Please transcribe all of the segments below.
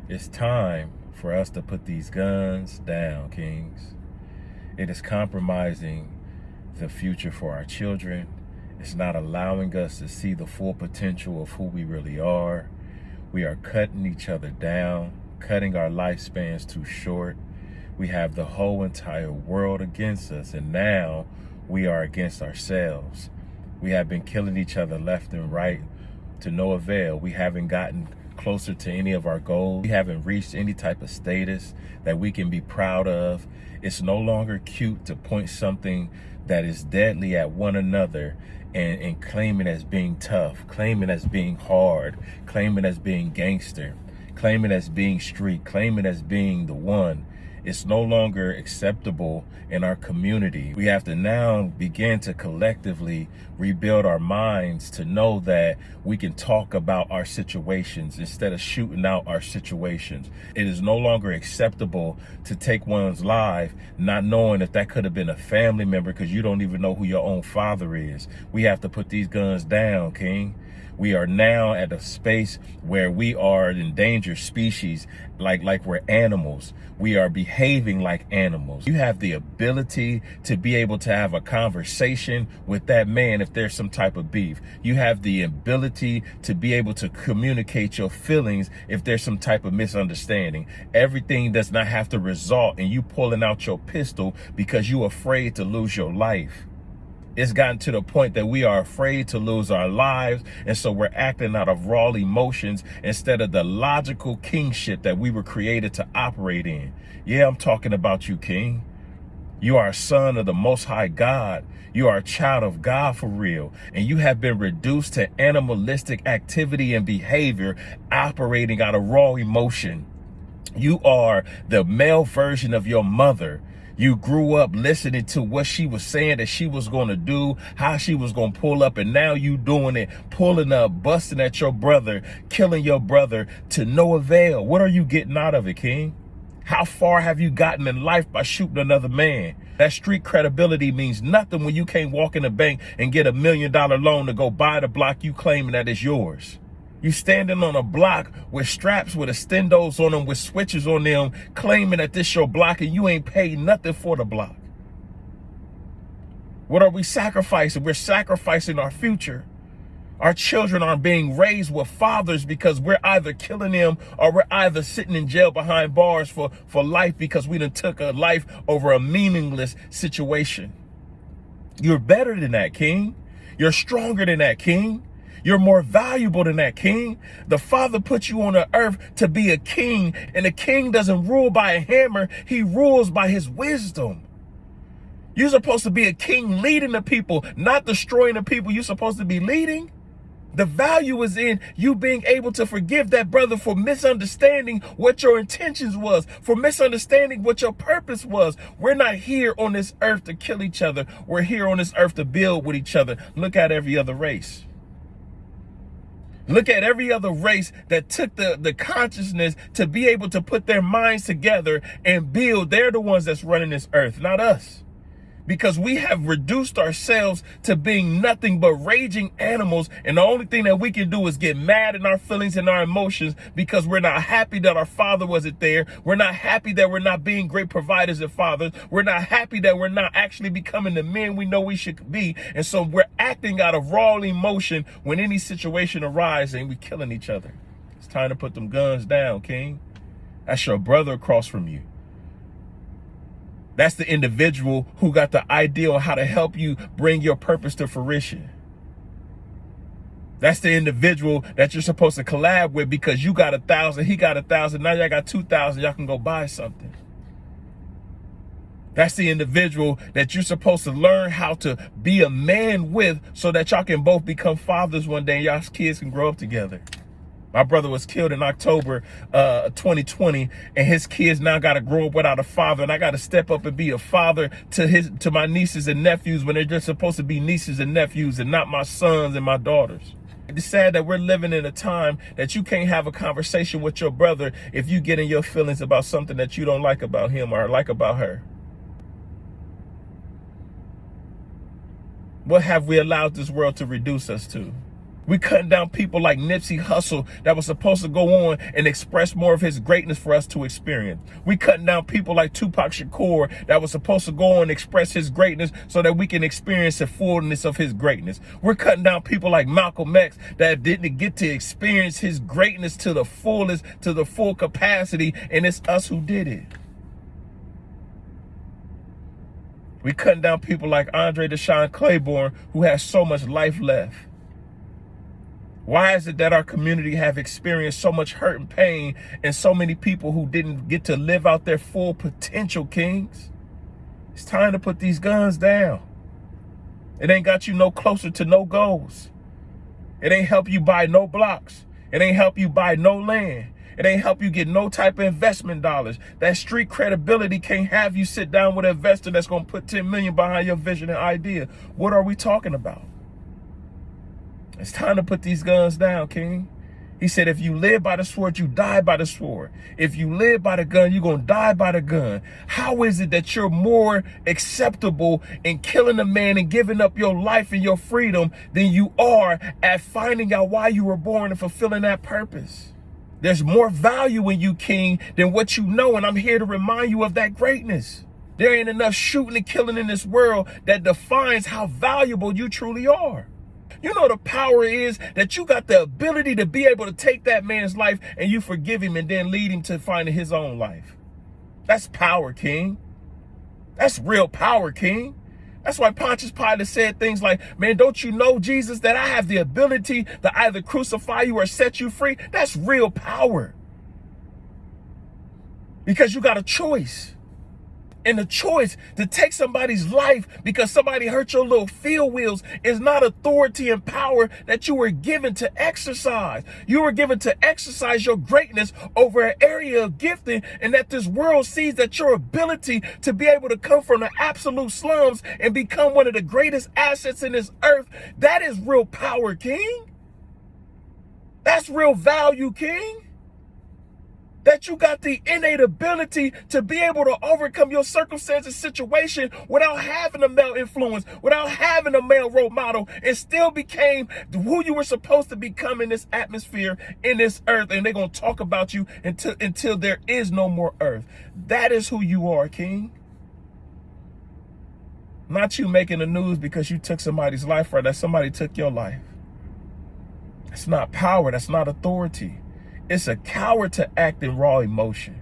It's time for us to put these guns down, kings. It is compromising the future for our children. It's not allowing us to see the full potential of who we really are. We are cutting each other down, cutting our lifespans too short. We have the whole entire world against us, and now we are against ourselves. We have been killing each other left and right to no avail. We haven't gotten closer to any of our goals. We haven't reached any type of status that we can be proud of. It's no longer cute to point something that is deadly at one another and claim it as being tough, claim it as being hard, claim it as being gangster, claim it as being street, claim it as being the one. It's no longer acceptable in our community. We have to now begin to collectively rebuild our minds to know that we can talk about our situations instead of shooting out our situations. It is no longer acceptable to take one's life not knowing if that could have been a family member because you don't even know who your own father is. We have to put these guns down, King. We are now at a space where we are an endangered species, like we're animals. We are behaving like animals. You have the ability to be able to have a conversation with that man if there's some type of beef. You have the ability to be able to communicate your feelings if there's some type of misunderstanding. Everything does not have to result in you pulling out your pistol because you're afraid to lose your life. It's gotten to the point that we are afraid to lose our lives, and so we're acting out of raw emotions instead of the logical kingship that we were created to operate in. Yeah, I'm talking about you, King. You are a son of the Most High God. You are a child of God for real, and you have been reduced to animalistic activity and behavior operating out of raw emotion. You are the male version of your mother. You grew up listening to what she was saying that she was going to do, how she was going to pull up, and now you doing it, pulling up, busting at your brother, killing your brother to no avail. What are you getting out of it, King? How far have you gotten in life by shooting another man? That street credibility means nothing when you can't walk in the bank and get $1 million loan to go buy the block you claiming that is yours. You standing on a block with straps with extendos on them, with switches on them, claiming that this your block and you ain't paid nothing for the block. What are we sacrificing? We're sacrificing our future. Our children are being raised with fathers because we're either killing them or we're either sitting in jail behind bars for life because we done took a life over a meaningless situation. You're better than that, King. You're stronger than that, King. You're more valuable than that, King. The Father put you on the earth to be a king, and a king doesn't rule by a hammer. He rules by his wisdom. You're supposed to be a king leading the people, not destroying the people you're supposed to be leading. The value is in you being able to forgive that brother for misunderstanding what your intentions was, for misunderstanding what your purpose was. We're not here on this earth to kill each other. We're here on this earth to build with each other. Look at every other race. Look at every other race that took the consciousness to be able to put their minds together and build. They're the ones that's running this earth, not us. Because we have reduced ourselves to being nothing but raging animals. And the only thing that we can do is get mad in our feelings and our emotions because we're not happy that our father wasn't there. We're not happy that we're not being great providers and fathers. We're not happy that we're not actually becoming the men we know we should be. And so we're acting out of raw emotion when any situation arises and we're killing each other. It's time to put them guns down, King. That's your brother across from you. That's the individual who got the idea on how to help you bring your purpose to fruition. That's the individual that you're supposed to collab with because you got 1,000, he got 1,000, now y'all got 2,000, y'all can go buy something. That's the individual that you're supposed to learn how to be a man with so that y'all can both become fathers one day and y'all's kids can grow up together. My brother was killed in October 2020, and his kids now got to grow up without a father, and I got to step up and be a father to my nieces and nephews when they're just supposed to be nieces and nephews and not my sons and my daughters. It's sad that we're living in a time that you can't have a conversation with your brother if you get in your feelings about something that you don't like about him or like about her. What have we allowed this world to reduce us to? We cutting down people like Nipsey Hussle that was supposed to go on and express more of his greatness for us to experience. We cutting down people like Tupac Shakur that was supposed to go on and express his greatness so that we can experience the fullness of his greatness. We're cutting down people like Malcolm X that didn't get to experience his greatness to the fullest, to the full capacity, and it's us who did it. We cutting down people like Andrew Clayborn who has so much life left. Why is it that our community have experienced so much hurt and pain and so many people who didn't get to live out their full potential, kings? It's time to put these guns down. It ain't got you no closer to no goals. It ain't help you buy no blocks. It ain't help you buy no land. It ain't help you get no type of investment dollars. That street credibility can't have you sit down with an investor that's going to put 10 million behind your vision and idea. What are we talking about? It's time to put these guns down, King. He said, if you live by the sword, you die by the sword. If you live by the gun, you're going to die by the gun. How is it that you're more acceptable in killing a man and giving up your life and your freedom than you are at finding out why you were born and fulfilling that purpose? There's more value in you, King, than what you know, and I'm here to remind you of that greatness. There ain't enough shooting and killing in this world that defines how valuable you truly are. You know the power is that you got the ability to be able to take that man's life and you forgive him and then lead him to finding his own life. That's power, King. That's real power, King. That's why Pontius Pilate said things like, man, don't you know, Jesus, that I have the ability to either crucify you or set you free? That's real power. Because you got a choice. And the choice to take somebody's life because somebody hurt your little feel wheels is not authority and power that you were given to exercise. You were given to exercise your greatness over an area of gifting, and that this world sees that your ability to be able to come from the absolute slums and become one of the greatest assets in this earth, that is real power, King. That's real value, King. That you got the innate ability to be able to overcome your circumstances, situation without having a male influence, without having a male role model, and still became who you were supposed to become in this atmosphere, in this earth. And they're going to talk about you until there is no more earth. That is who you are, King. Not you making the news because you took somebody's life or that somebody took your life. That's not power. That's not authority. It's a coward to act in raw emotion.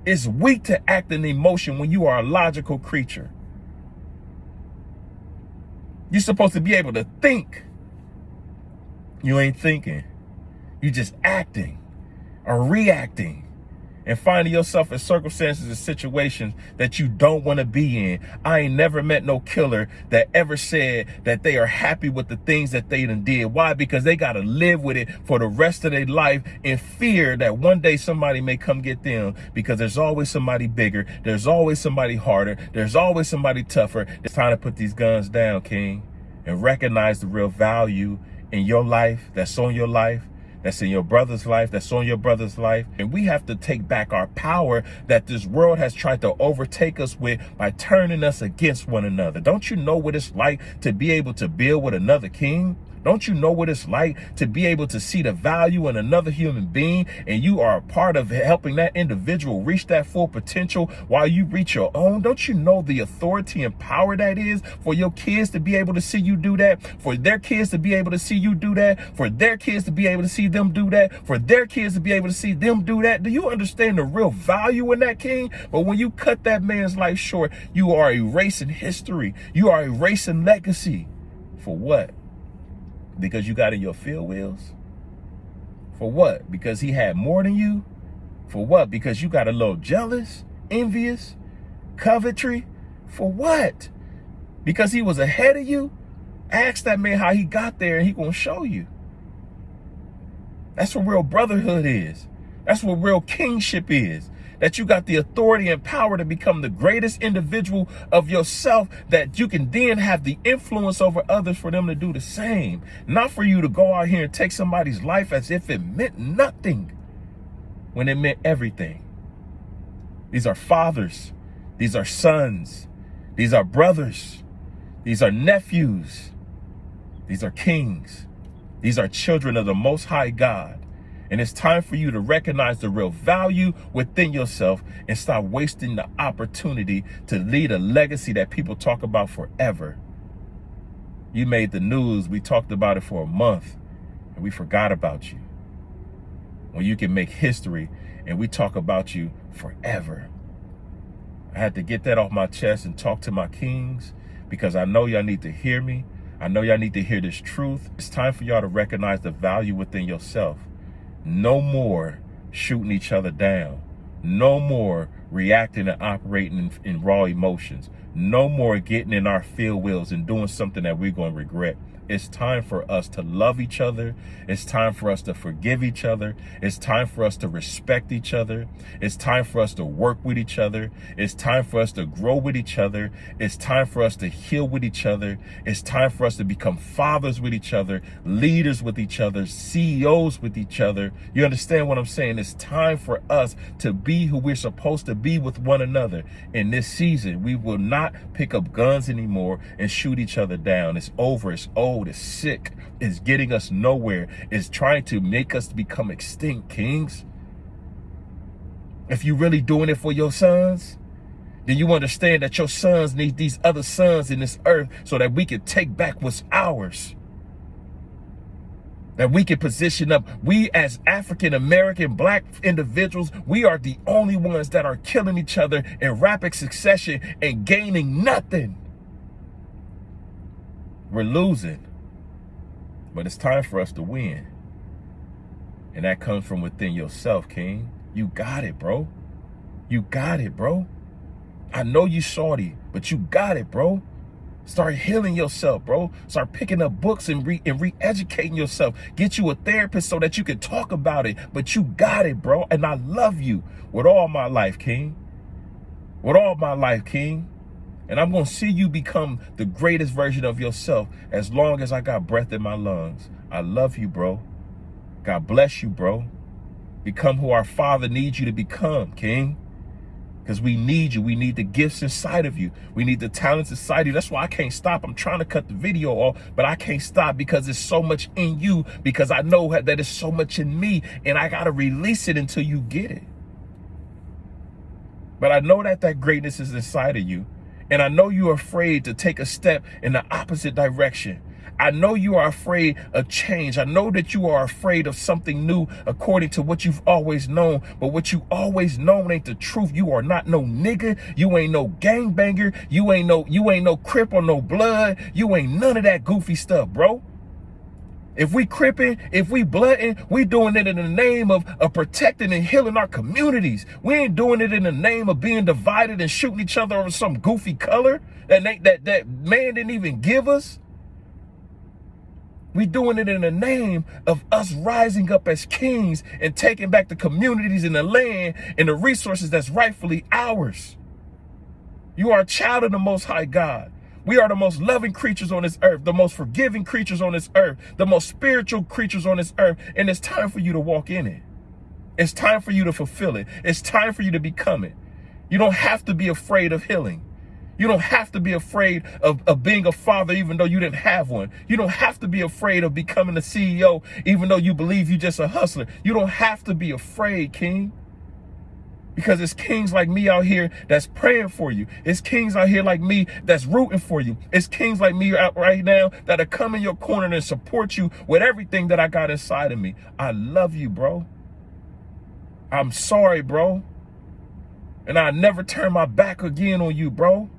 It's weak to act in emotion when you are a logical creature. You're supposed to be able to think. You ain't thinking. You just acting or reacting and finding yourself in circumstances and situations that you don't want to be in. I ain't never met no killer that ever said that they are happy with the things that they done did. Why? Because they got to live with it for the rest of their life in fear that one day somebody may come get them, because there's always somebody bigger. There's always somebody harder. There's always somebody tougher. It's time to put these guns down, King, and recognize the real value in your life, that's on your life, that's in your brother's life, that's on your brother's life. And we have to take back our power that this world has tried to overtake us with by turning us against one another. Don't you know what it's like to be able to build with another king? Don't you know what it's like to be able to see the value in another human being, and you are a part of helping that individual reach that full potential while you reach your own? Don't you know the authority and power that is for your kids to be able to see you do that, for their kids to be able to see you do that, for their kids to be able to see them do that, for their kids to be able to see them do that? Do you understand the real value in that, King? But when you cut that man's life short, you are erasing history. You are erasing legacy. For what? Because you got in your field wheels? For what? Because he had more than you? For what? Because you got a little jealous, envious, covetry? For what? Because he was ahead of you? Ask that man how he got there and he gonna show you. That's what real brotherhood is. That's what real kingship is. That you got the authority and power to become the greatest individual of yourself, that you can then have the influence over others for them to do the same. Not for you to go out here and take somebody's life as if it meant nothing when it meant everything. These are fathers. These are sons. These are brothers. These are nephews. These are kings. These are children of the Most High God. And it's time for you to recognize the real value within yourself and stop wasting the opportunity to lead a legacy that people talk about forever. You made the news. We talked about it for a month and we forgot about you. When you can make history and we talk about you forever. I had to get that off my chest and talk to my kings because I know y'all need to hear me. I know y'all need to hear this truth. It's time for y'all to recognize the value within yourself. No more shooting each other down. No more reacting and operating in raw emotions. No more getting in our field wheels and doing something that we're going to regret. It's time for us to love each other. It's time for us to forgive each other. It's time for us to respect each other. It's time for us to work with each other. It's time for us to grow with each other. It's time for us to heal with each other. It's time for us to become fathers with each other, leaders with each other, CEOs with each other. You understand what I'm saying? It's time for us to be who we're supposed to be with one another. In this season, we will not pick up guns anymore and shoot each other down. It's over. It's old. It's sick. It's getting us nowhere. It's trying to make us become extinct, kings. If you're really doing it for your sons, then you understand that your sons need these other sons in this earth so that we can take back what's ours. That we can position up. We as African-American black individuals, we are the only ones that are killing each other in rapid succession and gaining nothing. We're losing. But it's time for us to win. And that comes from within yourself, King. You got it, bro. You got it, bro. I know you salty, but you got it, bro. Start healing yourself, bro. Start picking up books and re-educating yourself. Get you a therapist so that you can talk about it. But you got it, bro. And I love you with all my life, King. With all my life, King. And I'm going to see you become the greatest version of yourself as long as I got breath in my lungs. I love you, bro. God bless you, bro. Become who our Father needs you to become, King. Because we need you. We need the gifts inside of you. We need the talents inside of you. That's why I can't stop. I'm trying to cut the video off, but I can't stop because there's so much in you, because I know that there's so much in me, and I got to release it until you get it. But I know that that greatness is inside of you. And I know you're afraid to take a step in the opposite direction. I know you are afraid of change. I know that you are afraid of something new according to what you've always known. But what you always known ain't the truth. You are not no nigga. You ain't no gangbanger. You ain't no Crip or no blood. You ain't none of that goofy stuff, bro. If we cripping, if we blooding, we doing it in the name of protecting and healing our communities. We ain't doing it in the name of being divided and shooting each other over some goofy color that man didn't even give us. We doing it in the name of us rising up as kings and taking back the communities and the land and the resources that's rightfully ours. You are a child of the Most High God. We are the most loving creatures on this earth, the most forgiving creatures on this earth, the most spiritual creatures on this earth. And it's time for you to walk in it. It's time for you to fulfill it. It's time for you to become it. You don't have to be afraid of healing. You don't have to be afraid of being a father even though you didn't have one. You don't have to be afraid of becoming a CEO even though you believe you're just a hustler. You don't have to be afraid, King. Because it's kings like me out here that's praying for you. It's kings out here like me that's rooting for you. It's kings like me out right now that'll come in your corner and support you with everything that I got inside of me. I love you, bro. I'm sorry, bro. And I'll never turn my back again on you, bro.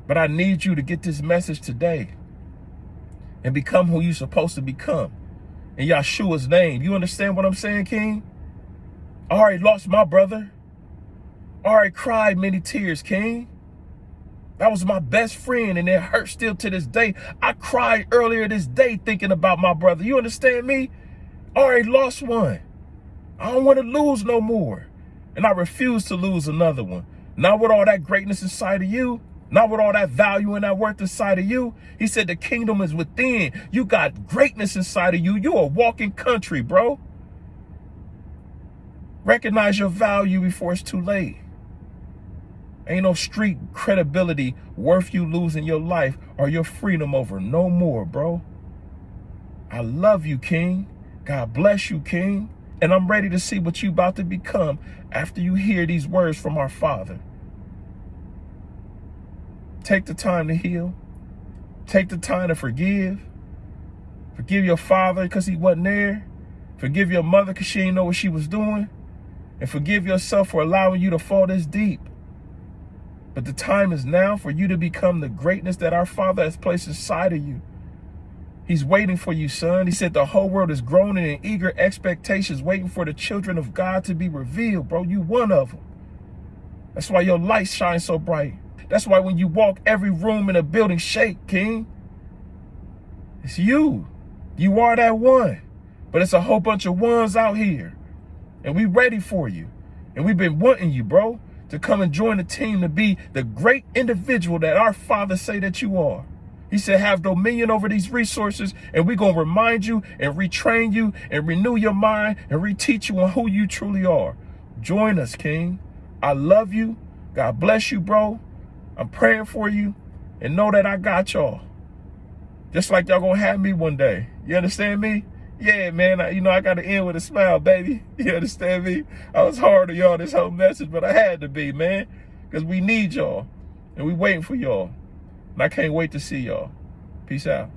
But I need you to get this message today and become who you're supposed to become in Yeshua's name. You understand what I'm saying, King? I already lost my brother. I already cried many tears, King. That was my best friend, and it hurts still to this day. I cried earlier this day thinking about my brother. You understand me? I already lost one. I don't want to lose no more. And I refuse to lose another one. Not with all that greatness inside of you. Not with all that value and that worth inside of you. He said the kingdom is within. You got greatness inside of you. You a walking country, bro. Recognize your value before it's too late. Ain't no street credibility worth you losing your life or your freedom over no more, bro. I love you, King. God bless you, King. And I'm ready to see what you about to become after you hear these words from our Father. Take the time to heal. Take the time to forgive. Forgive your father because he wasn't there. Forgive your mother because she didn't know what she was doing. And forgive yourself for allowing you to fall this deep. But the time is now for you to become the greatness that our Father has placed inside of you. He's waiting for you, son. He said the whole world is groaning in eager expectations, waiting for the children of God to be revealed, bro. You one of them. That's why your light shines so bright. That's why when you walk, every room in a building shake, King. It's you. You are that one. But it's a whole bunch of ones out here. And we ready for you. And we've been wanting you, bro, to come and join the team to be the great individual that our Father say that you are. He said, have dominion over these resources, and we're going to remind you and retrain you and renew your mind and reteach you on who you truly are. Join us, King. I love you. God bless you, bro. I'm praying for you, and know that I got y'all. Just like y'all going to have me one day. You understand me? Yeah, man, I got to end with a smile, baby. You understand me? I was hard on y'all this whole message, but I had to be, man, because we need y'all, and we waiting for y'all. And I can't wait to see y'all. Peace out.